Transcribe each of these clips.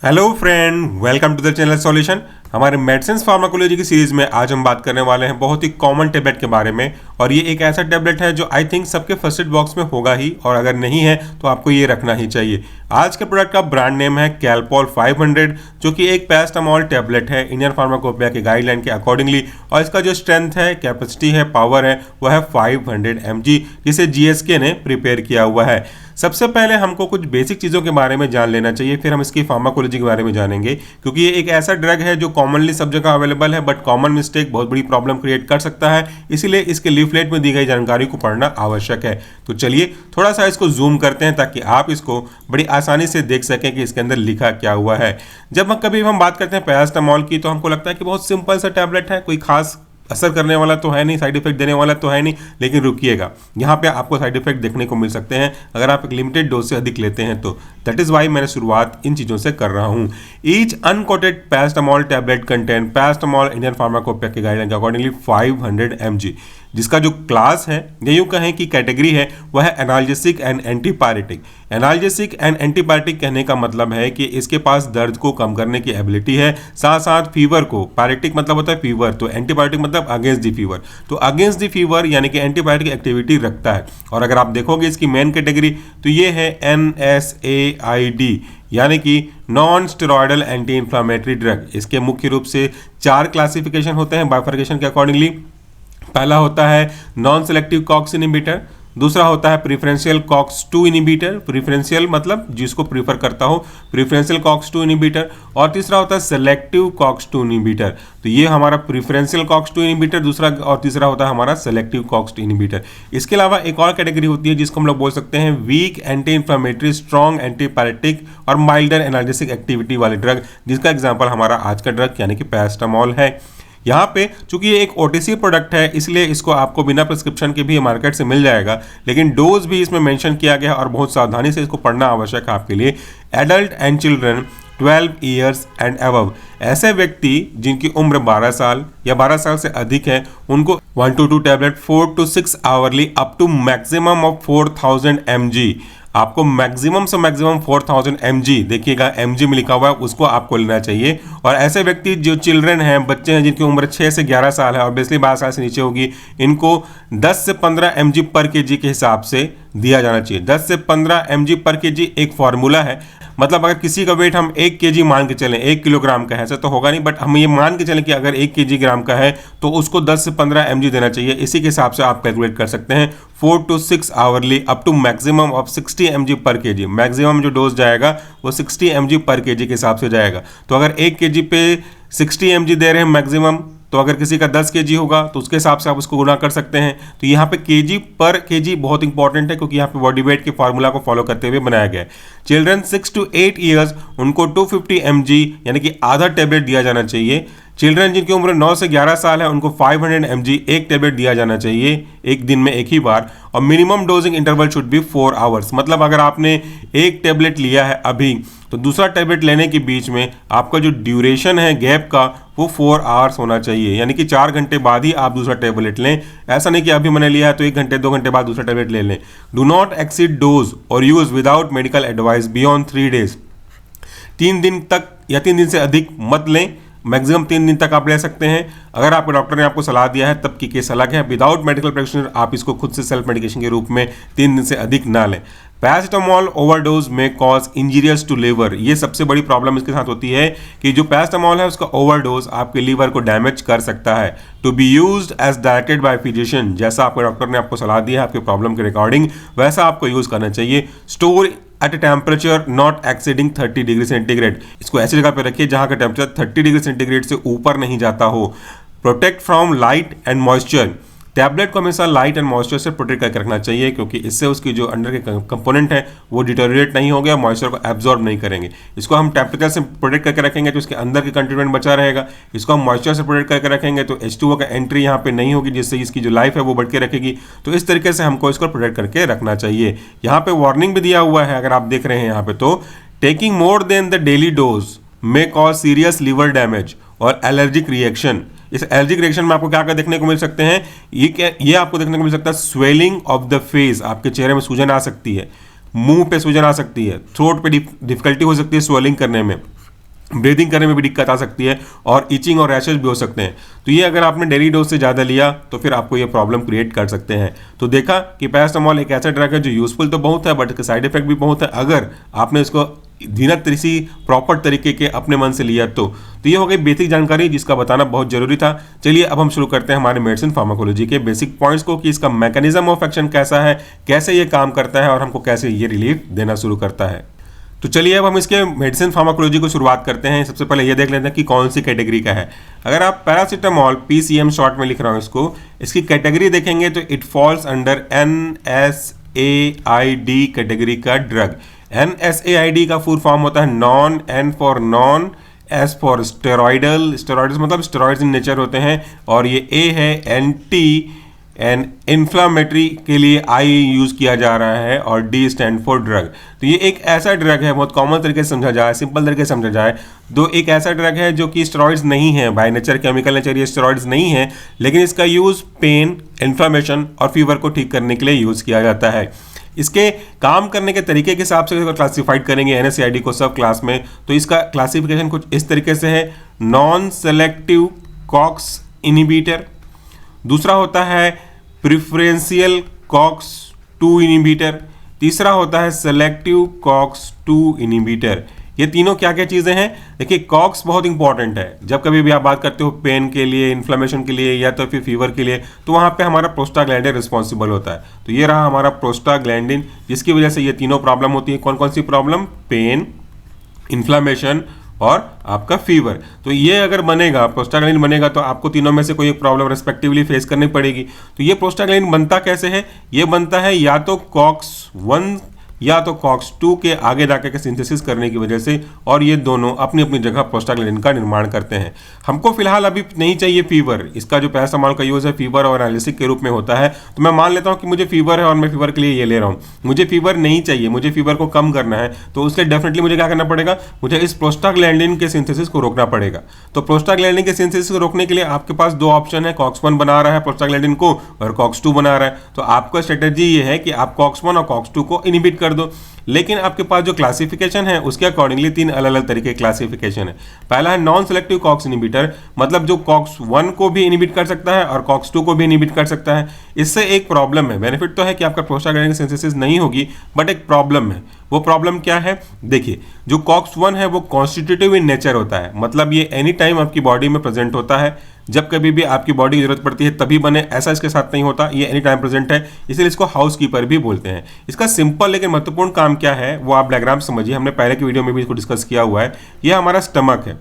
Hello friend, welcome to the channel solution. हमारे medicine pharmacology की series में आज हम बात करने वाले हैं बहुत ही कॉमन टेबलेट के बारे में। और ये एक ऐसा टेबलेट है जो आई थिंक सबके फर्स्ट एड बॉक्स में होगा ही, और अगर नहीं है तो आपको ये रखना ही चाहिए। आज के प्रोडक्ट का ब्रांड नेम है कैलपॉल 500, जो कि एक पैरास्टामोल टेबलेट है इंडियन फार्माकोपिया के गाइडलाइन के अकॉर्डिंगली। और इसका जो स्ट्रेंथ है, कैपेसिटी है, पावर है, वह है 500 mg, जिसे जीएसके ने प्रिपेयर किया हुआ है। सबसे पहले हमको कुछ बेसिक चीज़ों के बारे में जान लेना चाहिए, फिर हम इसकी फार्माकोलॉजी के बारे में जानेंगे, क्योंकि ये एक ऐसा ड्रग है जो कॉमनली सब जगह अवेलेबल है, बट कॉमन मिस्टेक बहुत बड़ी प्रॉब्लम क्रिएट कर सकता है। इसीलिए इसके लीफलेट में दी गई जानकारी को पढ़ना आवश्यक है। तो चलिए थोड़ा सा इसको जूम करते हैं ताकि आप इसको बड़ी आसानी से देख सकें कि इसके अंदर लिखा क्या हुआ है। जब कभी हम बात करते हैं पैरास्टामोल की, तो हमको लगता है कि बहुत सिंपल सा टैबलेट है, कोई खास असर करने वाला तो है नहीं, साइड इफेक्ट देने वाला तो है नहीं। लेकिन रुकिएगा, यहाँ पे आपको साइड इफेक्ट देखने को मिल सकते हैं अगर आप एक लिमिटेड डोज से अधिक लेते हैं तो। दैट इज वाई मैंने शुरुआत इन चीज़ों से कर रहा हूँ। Each uncoated paracetamol tablet contain paracetamol Indian pharmacopoeia के गाइडलाइन के अकॉर्डिंगली 500 mg, जिसका जो क्लास है या यूँ कहें कि कैटेगरी है वह है analgesic and antipyretic. Analgesic and antipyretic कहने का मतलब है कि इसके पास दर्द को कम करने की एबिलिटी है, साथ साथ फीवर को, पायरेटिक मतलब होता है फीवर, तो एंटीबायोटिक मतलब अगेंस्ट द फीवर, तो अगेंस्ट द फीवर यानी कि एंटीबायोटिक एक्टिविटी रखता है। और अगर आप देखोगे इसकी मेन कैटेगरी तो ये है NSAID, यानी कि non steroidal anti inflammatory drug. इसके मुख्य रूप से 4 क्लासिफिकेशन होते हैं बाइफर्केशन के अकॉर्डिंगली। पहला होता है नॉन सेलेक्टिव कॉक्स इनहिबिटर, दूसरा होता है प्रिफरेंशियल कॉक्स 2 इनहिबिटर, प्रिफरेंशियल मतलब जिसको प्रीफर करता हो, प्रिफरेंशियल कॉक्स 2 इनहिबिटर, और तीसरा होता है सेलेक्टिव कॉक्स 2 इनहिबिटर। तो ये हमारा प्रिफरेंशियल कॉक्स 2 इनहिबिटर दूसरा, और तीसरा होता है हमारा सेलेक्टिव कॉक्स 2 इनहिबिटर। इसके अलावा एक और कैटेगरी होती है जिसको हम लोग बोल सकते हैं weak anti inflammatory, strong antipyretic और माइल्डर एनाल्जेसिक एक्टिविटी वाले ड्रग, जिसका एग्जाम्पल हमारा आज का ड्रग यानी कि पैरास्टामोल है। यहाँ पे चूंकि ये एक ओटीसी प्रोडक्ट है, इसलिए इसको आपको बिना प्रिस्क्रिप्शन के भी मार्केट से मिल जाएगा, लेकिन डोज भी इसमें मेंशन किया गया है और बहुत सावधानी से इसको पढ़ना आवश्यक है आपके लिए। Adult and children 12 years and above, ऐसे व्यक्ति जिनकी उम्र 12 साल या 12 साल से अधिक है, उनको 1 to 2 tablet 4 to 6 hourly up to maximum of 4000 mg, आपको मैक्सिमम से मैक्सिमम 4000 mg, देखिएगा mg में लिखा हुआ है, उसको आपको लेना चाहिए। और ऐसे व्यक्ति जो चिल्ड्रन हैं, बच्चे हैं जिनकी उम्र 6 से 11 साल है और बेसिकली 12 साल से नीचे होगी, इनको 10 से 15 mg पर kg के हिसाब से दिया जाना चाहिए। 10 से 15 mg पर kg एक फॉर्मूला है, मतलब अगर किसी का वेट हम 1 kg मान के चलें, 1 किलोग्राम का है, ऐसा तो होगा नहीं, बट हम ये मान के चलें कि अगर 1 kg ग्राम का है तो उसको 10 से 15 mg देना चाहिए। इसी के हिसाब से आप कैलकुलेट कर सकते हैं 4 to 6 hourly up to maximum of 60 mg पर kg। मैक्सिमम जो डोज जाएगा वो 60 mg पर kg के हिसाब से जाएगा। तो अगर 1 kg पे 60 mg दे रहे हैं मैक्सिमम, तो अगर किसी का 10 kg होगा तो उसके हिसाब से आप उसको गुणा कर सकते हैं। तो यहाँ पे kg पर kg बहुत इंपॉर्टेंट है, क्योंकि यहाँ पे बॉडी वेट के फार्मूला को फॉलो करते हुए बनाया गया है। चिल्ड्रन 6 to 8 ईयर्स, उनको 250 mg यानी कि आधा टेबलेट दिया जाना चाहिए। चिल्ड्रन जिनकी उम्र 9 से 11 साल है, उनको 500 mg एक टेबलेट दिया जाना चाहिए एक दिन में एक ही बार। और minimum dosing interval should be 4 hours, मतलब अगर आपने एक टेबलेट लिया है अभी, तो दूसरा टेबलेट लेने के बीच में आपका जो ड्यूरेशन है गैप का, वो 4 आवर्स होना चाहिए, यानी कि 4 घंटे बाद ही आप दूसरा टेबलेट लें। ऐसा नहीं कि अभी मैंने लिया है तो 1 घंटे 2 घंटे बाद दूसरा टेबलेट ले लें। डू नॉट एक्सीड डोज और use without medical advice beyond 3 days, 3 दिन तक या 3 दिन से अधिक मत लें। मैक्सिमम 3 दिन तक आप ले सकते हैं। अगर आपके डॉक्टर ने आपको सलाह दिया है तब की केस अलग है। विदाउट मेडिकल प्रैक्टिशनर आप इसको खुद से सेल्फ मेडिकेशन के रूप में 3 दिन से अधिक ना लें। पैरासिटामोल ओवरडोज में कॉज इंजीरियस टू लिवर, ये सबसे बड़ी प्रॉब्लम इसके साथ होती है कि जो पैरासिटामोल है उसका ओवरडोज आपके लीवर को डैमेज कर सकता है। To be used as directed by physician, जैसा आपके डॉक्टर ने आपको सलाह दी है आपके प्रॉब्लम के अकॉर्डिंग, वैसा आपको यूज करना चाहिए। Store at a temperature not exceeding 30 degree centigrade, इसको ऐसी जगह पे रखिए जहां का टेम्परेचर 30 डिग्री सेंटीग्रेड से ऊपर नहीं जाता हो। Protect from light and moisture, tablet को हमेशा लाइट एंड मॉइस्चर से प्रोटेक्ट करके रखना चाहिए, क्योंकि इससे उसकी जो अंदर के कंपोनेंट है वो डिटोरिएट नहीं होंगे, मॉइस्चर को एब्जॉर्ब नहीं करेंगे। इसको हम टेम्परेचर से प्रोटेक्ट करके रखेंगे तो इसके अंदर के कंटेंट बचा रहेगा। इसको हम मॉइस्चर से प्रोटेक्ट करके रखेंगे तो H2O का एंट्री यहाँ पे नहीं होगी, जिससे इसकी जो लाइफ है वो बढ़ के रखेगी। तो इस तरीके से हमको इसको प्रोटेक्ट करके रखना चाहिए। यहाँ पे वार्निंग भी दिया हुआ है, अगर आप देख रहे हैं यहाँ पे, तो taking more than the daily dose may cause serious liver damage और एलर्जिक रिएक्शन। इस एलर्जिक रिएक्शन में आपको क्या क्या देखने को मिल सकते हैं, ये आपको देखने को मिल सकता है स्वेलिंग ऑफ द फेस, आपके चेहरे में सूजन आ सकती है, मुंह पे सूजन आ सकती है, थ्रोट पे डिफिकल्टी हो सकती है स्वेलिंग करने में, ब्रीदिंग करने में भी दिक्कत आ सकती है और इचिंग और रैशेज भी हो सकते हैं। तो ये अगर आपने डेली डोज से ज़्यादा लिया तो फिर आपको ये प्रॉब्लम क्रिएट कर सकते हैं। तो देखा कि पैरासिटामोल एक ऐसा ड्रग है जो यूजफुल तो बहुत है बट इसके साइड इफेक्ट भी बहुत है अगर आपने इसको धीरज किसी प्रॉपर तरीके के अपने मन से लिया तो ये हो गई बेसिक जानकारी जिसका बताना बहुत जरूरी था। चलिए अब हम शुरू करते हैं हमारे मेडिसिन फार्माकोलॉजी के बेसिक पॉइंट्स को कि इसका मैकेनिज्म ऑफ एक्शन कैसा है, कैसे ये काम करता है और हमको कैसे ये रिलीफ देना शुरू करता है। तो चलिए अब हम इसके मेडिसिन फार्माकोलॉजी को शुरुआत करते हैं। सबसे पहले ये देख लेते हैं कि कौन सी कैटेगरी का है। अगर आप पैरासिटामोल पीसीएम शॉर्ट में लिख रहा हूँ इसकी कैटेगरी देखेंगे तो it falls under NSAID category का ड्रग। NSAID का फुल फॉर्म होता है non, N for non, S for steroidal, steroids मतलब स्टेरॉइड्स इन नेचर होते हैं, और ये A है एंटी एंड इन्फ्लामेटरी के लिए I यूज किया जा रहा है, और D स्टैंड फॉर ड्रग। तो ये एक ऐसा ड्रग है, बहुत कॉमन तरीके से समझा जाए, सिंपल तरीके से समझा जाए तो एक ऐसा ड्रग है जो कि स्टेरॉइड्स नहीं है, बाय नेचर केमिकल नेचर ये स्टेरॉइड्स नहीं है, लेकिन इसका यूज पेन, इन्फ्लामेशन और फीवर को ठीक करने के लिए यूज किया जाता है। इसके काम करने के तरीके के हिसाब से क्लासिफाइड करेंगे NSAID को सब क्लास में, तो इसका क्लासिफिकेशन कुछ इस तरीके से है। नॉन सेलेक्टिव कॉक्स इनिबिटर, दूसरा होता है प्रिफरेंशियल कॉक्स 2 इनिबिटर, तीसरा होता है सेलेक्टिव कॉक्स 2 इनिबिटर। ये तीनों क्या क्या चीज़ें हैं? देखिए कॉक्स बहुत इंपॉर्टेंट है। जब कभी भी आप बात करते हो पेन के लिए, इन्फ्लेमेशन के लिए या तो फिर फीवर के लिए, तो वहाँ पे हमारा प्रोस्टाग्लैंडिन रिस्पॉन्सिबल होता है। तो ये रहा हमारा प्रोस्टाग्लैंडिन, जिसकी वजह से ये तीनों प्रॉब्लम होती है। कौन कौन सी प्रॉब्लम? पेन, इन्फ्लेमेशन और आपका फीवर। तो ये अगर बनेगा, प्रोस्टाग्लैंडिन बनेगा, तो आपको तीनों में से कोई एक प्रॉब्लम रेस्पेक्टिवली फेस करनी पड़ेगी। तो ये प्रोस्टाग्लैंडिन बनता कैसे है? ये बनता है या तो कॉक्स 1 या तो कॉक्स 2 के आगे जाकर के सिंथेसिस करने की वजह से, और ये दोनों अपनी अपनी जगह प्रोस्टाग्लैंडिन का निर्माण करते हैं। हमको फिलहाल अभी नहीं चाहिए फीवर, इसका जो पैरासिटामोल का यूज है फीवर और एनालिसिक के रूप में होता है। तो मैं मान लेता हूं कि मुझे फीवर है और मैं फीवर के लिए ये ले रहा हूं, मुझे फीवर नहीं चाहिए, मुझे फीवर को कम करना है, तो उसके डेफिनेटली मुझे क्या करना पड़ेगा? मुझे इस प्रोस्टाग्लैंडिन के सिंथेसिस को रोकना पड़ेगा। तो प्रोस्टाग्लैंडिन के सिंथेसिस को रोकने के लिए आपके पास दो ऑप्शन है, कॉक्स 1 बना रहा है प्रोस्टाग्लैंडिन को और कॉक्स 2 बना रहा है। तो आपका स्ट्रेटेजी ये है कि आप कॉक्स 1 और कॉक्स 2 को इनिबिट कर दो। लेकिन आपके पास जो क्लासिफिकेशन है उसके अकॉर्डिंगली 3 अलग अलग तरीके के क्लासिफिकेशन है। पहला है नॉन सेलेक्टिव कॉक्स इनिबिटर, मतलब जो कॉक्स 1 को भी इनिबिट कर सकता है और कॉक्स 2 को भी इनिबिट कर सकता है। इससे एक प्रॉब्लम है, बेनिफिट तो है कि आपका प्रोस्टाग्लैंडिन सिंथेसिस नहीं होगी, बट एक प्रॉब्लम है। वो प्रॉब्लम क्या है? देखिए, जो कॉक्स 1 है वो कॉन्स्टिट्यूटिव इन नेचर होता है, मतलब ये एनी टाइम आपकी बॉडी में प्रेजेंट होता है, जब कभी भी आपकी बॉडी की जरूरत पड़ती है तभी बने, ऐसा इसके साथ नहीं होता, ये एनी टाइम प्रेजेंट है, इसलिए इसको हाउस कीपर भी बोलते हैं। इसका सिंपल लेकिन महत्वपूर्ण काम क्या है वो आप डायग्राम समझिए, हमने पहले की वीडियो में भी इसको डिस्कस किया हुआ है। ये हमारा स्टमक है।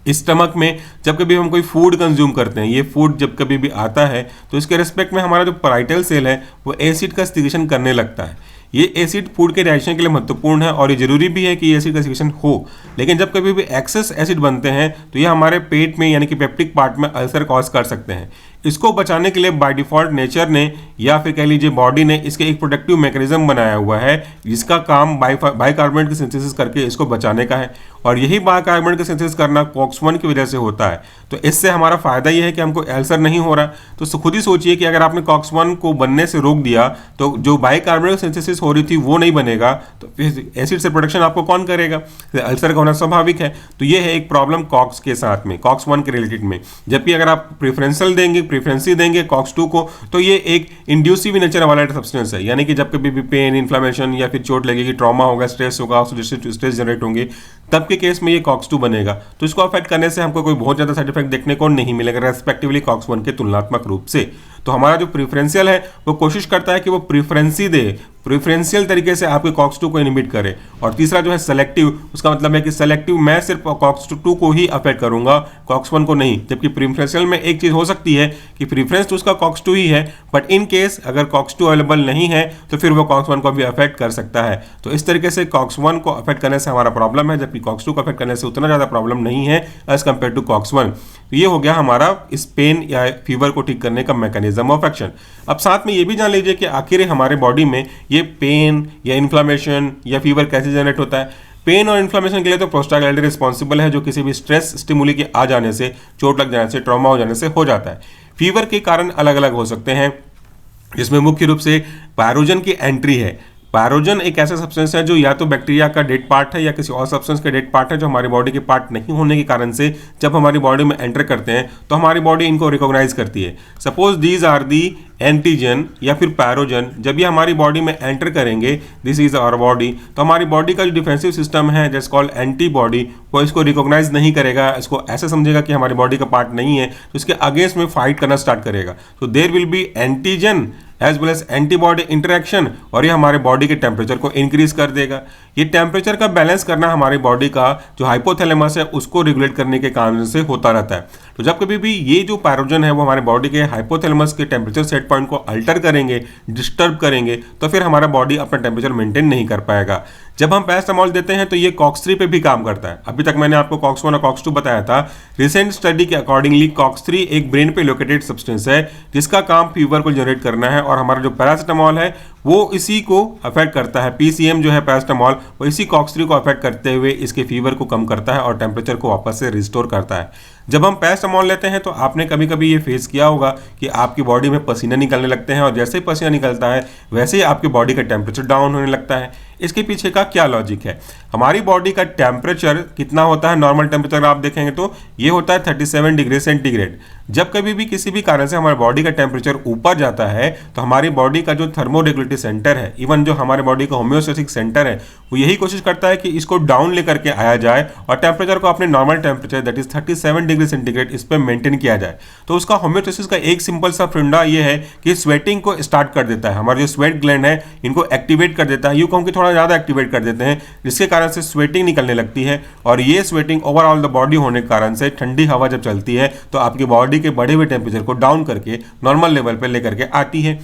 इस स्टमक में जब कभी हम कोई फूड कंज्यूम करते हैं, ये फूड जब कभी भी आता है तो इसके रिस्पेक्ट में हमारा जो पैराइटल सेल है वो एसिड का सिक्रीशन करने लगता है। ये एसिड फूड के रिएक्शन के लिए महत्वपूर्ण है और ये जरूरी भी है कि ये एसिड का सिक्रीशन हो। लेकिन जब कभी भी एक्सेस एसिड बनते हैं तो ये हमारे पेट में यानी कि पेप्टिक पार्ट में अल्सर कॉज कर सकते हैं। इसको बचाने के लिए बाय डिफॉल्ट नेचर ने या फिर कह लीजिए बॉडी ने इसके एक प्रोटेक्टिव मैकेनिज्म बनाया हुआ है, जिसका काम बाइकार्बोनेट की सिंथेसिस करके इसको बचाने का है, और यही बाइकार्बोनेट का सिंथेसिस करना कॉक्स 1 की वजह से होता है। तो इससे हमारा फायदा यह है कि हमको अल्सर नहीं हो रहा। तो खुद ही सोचिए कि अगर आपने कॉक्स 1 को बनने से रोक दिया तो जो बाइकार्बोनेट सिंथेसिस हो रही थी वो नहीं बनेगा, तो फिर एसिड से प्रोटेक्शन आपको कौन करेगा? अल्सर का होना स्वाभाविक है। तो ये है एक प्रॉब्लम कॉक्स के साथ में, कॉक्स 1 के रिलेटेड में। जबकि अगर आप प्रेफरेंसी देंगे कॉक्स 2 को, तो ये एक इंड्यूसिव नेचर वाला सब्सटेंस है, यानी कि जब कभी भी पेन, इन्फ्लेमेशन या फिर चोट लगेगी, ट्रॉमा होगा, स्ट्रेस होगा, स्ट्रेस जनरेट होंगे, तब के केस में ये कॉक्स 2 बनेगा। तो इसको अफेक्ट करने से हमको कोई बहुत ज्यादा साइड इफेक्ट देखने को नहीं मिलेगा रेस्पेक्टिवली कॉक्स 1 के तुलनात्मक रूप से। तो हमारा जो प्रेफरेंशियल है वो कोशिश करता है कि वो प्रेफरेंसी दे, प्रेफरेंशियल तरीके से आपके कॉक्स 2 को इनिबिट करे। और तीसरा जो है सेलेक्टिव, उसका मतलब है कि सेलेक्टिव मैं सिर्फ कॉक्स 2 को ही अफेक्ट करूंगा, कॉक्स 1 को नहीं। जबकि प्रेफरेंशियल में एक चीज हो सकती है कि प्रेफरेंस तो उसका कॉक्स 2 ही है, बट इन केस अगर कॉक्स 2 अवेलेबल नहीं है तो फिर वो कॉक्स 1 को भी अफेक्ट कर सकता है। तो इस तरीके से कॉक्स 1 को अफेक्ट करने से हमारा प्रॉब्लम है, जबकि कॉक्स 2 को अफेक्ट करने से उतना ज्यादा प्रॉब्लम नहीं है एज कंपेयर टू कॉक्स 1। तो ये हो गया हमारा इस पेन या फीवर को ठीक करने का मैकेनिज्म ऑफ एक्शन। अब साथ में ये भी जान लीजिए कि आखिर हमारे बॉडी में ये पेन या इन्फ्लेमेशन या फीवर कैसे जनरेट होता है। पेन और इन्फ्लेमेशन के लिए तो प्रोस्टाग्लैंडिन रिस्पॉन्सिबल है, जो किसी भी स्ट्रेस स्टिमुली के आ जाने से, चोट लग जाने से, ट्रॉमा हो जाने से हो जाता है। फीवर के कारण अलग अलग हो सकते हैं, जिसमें मुख्य रूप से पैरोजन की एंट्री है। पैरोजन एक ऐसा सब्सटेंस है जो या तो बैक्टीरिया का डेड पार्ट है या किसी और सब्सटेंस का डेड पार्ट है, जो हमारी बॉडी के पार्ट नहीं होने के कारण से जब हमारी बॉडी में एंटर करते हैं तो हमारी बॉडी इनको रिकॉग्नाइज करती है। Suppose these are the antigen या फिर पैरोजन। जब ये हमारी बॉडी में एंटर करेंगे, दिस इज आवर बॉडी, तो हमारी बॉडी का जो डिफेंसिव सिस्टम है दैट्स कॉल्ड एंटीबॉडी, वो इसको रिकॉग्नाइज नहीं करेगा, इसको ऐसे समझेगा कि हमारी बॉडी का पार्ट नहीं है, तो इसके अगेंस्ट में फाइट करना स्टार्ट करेगा। तो there will be antigen as well as antibody interaction, और ये हमारे बॉडी के टेम्परेचर को इंक्रीज कर देगा। ये टेम्परेचर का बैलेंस करना हमारी बॉडी का जो हाइपोथैलेमस है उसको रेगुलेट करने के कारण से होता रहता है। तो जब कभी भी ये जो पैरोजन है वो हमारे बॉडी के हाइपोथैलेमस के टेम्परेचर सेट पॉइंट को अल्टर करेंगे, डिस्टर्ब करेंगे, तो फिर हमारा बॉडी अपना टेम्परेचर मेंटेन नहीं कर पाएगा। जब हम पैरासिटामोल देते हैं तो ये कॉक्स 3 पे भी काम करता है। अभी तक मैंने आपको कॉक्स 1 और कॉक्स 2 बताया था। रिसेंट स्टडी के अकॉर्डिंगली कॉक्स 3 एक ब्रेन पे लोकेटेड सब्सटेंस है जिसका काम फीवर को जनरेट करना है, और हमारा जो पैरासिटामोल है वो इसी को अफेक्ट करता है। पीसीएम जो है पैरासिटामोल, वो इसी कॉक्स 3 को अफेक्ट करते हुए इसके फीवर को कम करता है और टेम्परेचर को वापस से रिस्टोर करता है। जब हम पैरासिटामोल लेते हैं तो आपने कभी कभी ये फेस किया होगा कि आपकी बॉडी में पसीना निकलने लगते हैं, और जैसे ही पसीना निकलता है वैसे ही आपकी बॉडी का टेम्परेचर डाउन होने लगता है। इसके पीछे का क्या लॉजिक है? हमारी बॉडी का टेम्परेचर कितना होता है? नॉर्मल टेम्परेचर आप देखेंगे तो ये होता है 37 डिग्री सेंटीग्रेड। जब कभी भी किसी भी कारण से हमारे बॉडी का टेम्परेचर ऊपर जाता है तो हमारी बॉडी का जो थर्मोरेगुलेटरी सेंटर है, इवन जो हमारे बॉडी का होम्योस्टैटिक सेंटर है, वो यही कोशिश करता है कि इसको डाउन लेकर के आया जाए और टेम्परेचर को अपने normal temperature that is 37 degree centigrade इस पर मेंटेन किया जाए। तो उसका होम्योस्टैसिस का एक सिंपल सा फंडा ये है कि स्वेटिंग को स्टार्ट कर देता है। हमारे जो स्वेट ग्लैंड है इनको एक्टिवेट कर देता है, यूं कहूं कि थोड़ा ज़्यादा एक्टिवेट कर देते हैं, जिसके कारण से स्वेटिंग निकलने लगती है। और ये स्वेटिंग ओवरऑल द बॉडी होने के कारण से ठंडी हवा जब चलती है तो आपकी बॉडी के बढ़े हुए टेम्परेचर को डाउन करके नॉर्मल लेवल पर लेकर के आती है।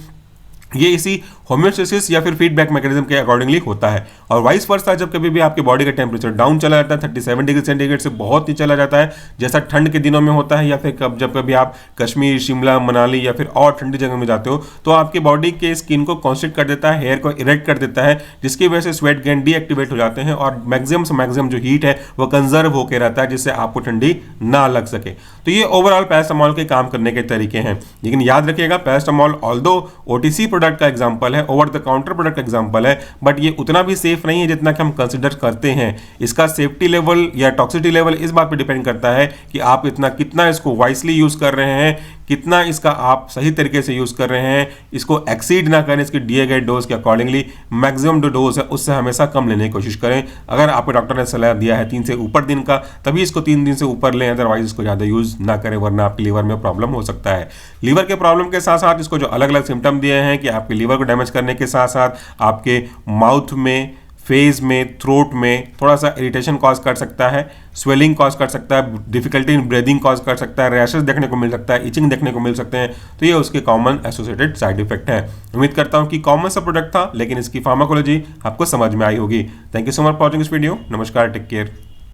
ये इसी होम्योस्टेसिस या फिर फीडबैक मैकेनिज्म के अकॉर्डिंगली होता है। और वाइस वर्सा, जब कभी भी आपके बॉडी का टेम्परेचर डाउन चला जाता है 37 डिग्री सेंटीग्रेड से बहुत नीचे चला जाता है, जैसा ठंड के दिनों में होता है, या फिर जब कभी आप कश्मीर, शिमला, मनाली या फिर और ठंडी जगह में जाते हो तो आपकी बॉडी के स्किन को कॉन्स्ट्रिक्ट कर देता है, हेयर को इरेक्ट कर देता है, जिसकी वजह से स्वेट ग्लैंड डीएक्टिवेट हो जाते हैं और मैक्सिमम से मैक्सिमम जो हीट है वो कंजर्व होकर रहता है, जिससे आपको ठंडी ना लग सके। तो ये ओवरऑल पैरासिटामोल के काम करने के तरीके हैं। लेकिन याद रखिएगा, पैरासिटामोल ऑल्दो ओटीसी प्रोडक्ट का एग्जांपल है, ओवर द काउंटर प्रोडक्ट का एग्जांपल है, बट ये उतना भी सेफ नहीं है जितना कि हम कंसिडर करते हैं। इसका सेफ्टी लेवल या टॉक्सिसिटी लेवल इस बात पे डिपेंड करता है कि आप कितना इसको वाइसली यूज कर रहे हैं, कितना इसका आप सही तरीके से यूज कर रहे हैं, इसको एक्सीड ना करें, इसके दिए गए डोज के अकॉर्डिंगली मैक्सिमम जो डोज है उससे हमेशा कम लेने की कोशिश करें। अगर आपको डॉक्टर ने सलाह दिया है 3 से ऊपर दिन का, तभी इसको 3 दिन से ऊपर लें, अदरवाइज इसको ज़्यादा यूज ना करें, वरना आपके लीवर में प्रॉब्लम हो सकता है। लीवर के प्रॉब्लम के साथ साथ इसको जो अलग अलग सिम्टम दिए हैं कि आपके लीवर को डैमेज करने के साथ साथ आपके माउथ में, फेस में, थ्रोट में थोड़ा सा इरिटेशन कॉज कर सकता है, स्वेलिंग कॉज कर सकता है, डिफिकल्टी इन ब्रीदिंग कॉज कर सकता है, रैशेस देखने को मिल सकता है, इचिंग देखने को मिल सकते हैं। तो ये उसके कॉमन एसोसिएटेड साइड इफेक्ट है। उम्मीद करता हूँ कि कॉमन सा प्रोडक्ट था, लेकिन इसकी फार्माकोलॉजी आपको समझ में आई होगी। Thank you so much for watching this video. नमस्कार, टेक केयर।